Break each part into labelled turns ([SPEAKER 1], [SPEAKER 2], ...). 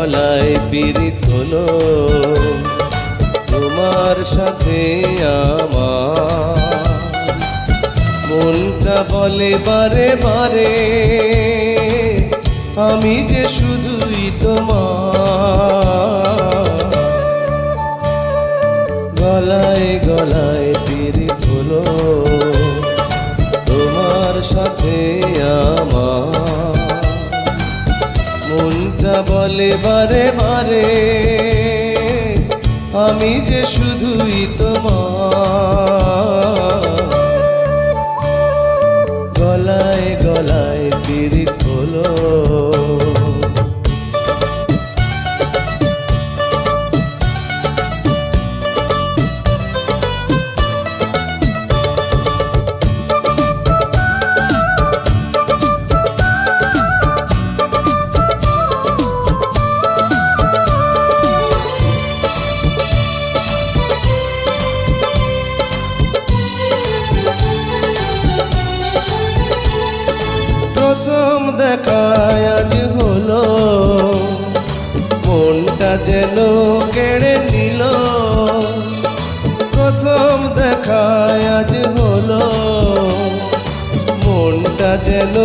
[SPEAKER 1] গলায় পীড়িত হলো তোমার সাথে আমার। মনটা বলে বারে বারে আমি যে শুধুই তোমার। গলায় গলায় পীড়িত হলো তোমার সাথে আমার। মনটা বলে বারে বারে আমি যে শুধুই তোমার। গলায় গলায় পীড়িত হলো। প্রথম দেখায় আজ হলো মনটা যেন কেড়ে নিল। প্রথম দেখায় আজ হলো মনটা যেন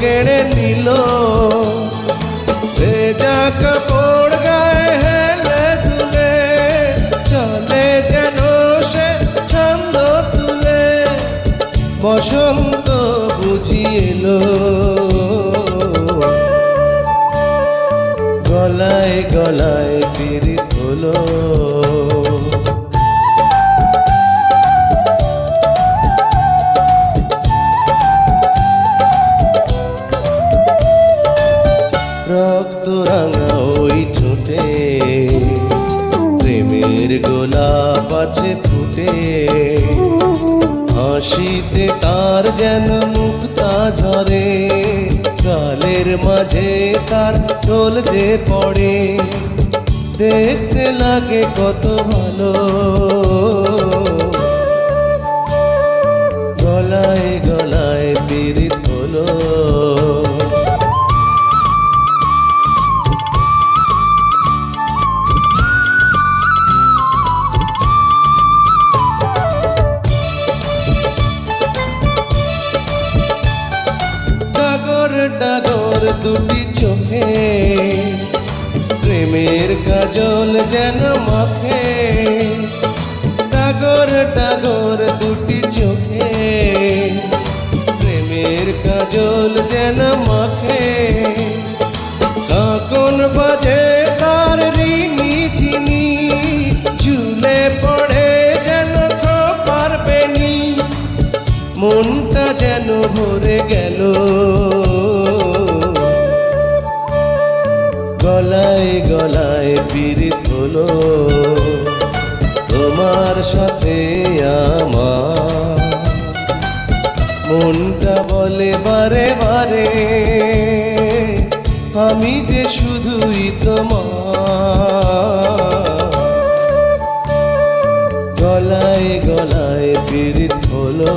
[SPEAKER 1] কেড়ে নিল। ভেজা কাপড় গায়ে হেলে তুলে চলে যেন সে ছন্দ তুলে। বসন্ত বুঝি এলো গলায় গলায় পীড়িত হলো। রক্ত রাঙা ওই ঠোঁটে প্রেমের গোলাপ আছে ফুটে। হাসিতে তার যেন মুক্তা ঝরে গালের মাঝে তার ঢোল যে পড়ে। দেখতে লাগে কত ভালো গলায় গলায় পীড়িত হলো। ডাগর দুটি চোখে প্রেমের কাজল যেন মাখে। ডাগর ডাগর দুটি চোখে প্রেমের কাজল যেন মাখে। কাকন বাজে তার রিনি ঝিনি ঝুলে পড়ে যেন খোপার বেনি। মনটা যেন ভরে গেল গলায় গলায় পীড়িত হলো তোমার সাথে আমার। মনটা বলে বারে বারে আমি যে শুধুই তোমার। গলায় গলায় পীড়িত হলো।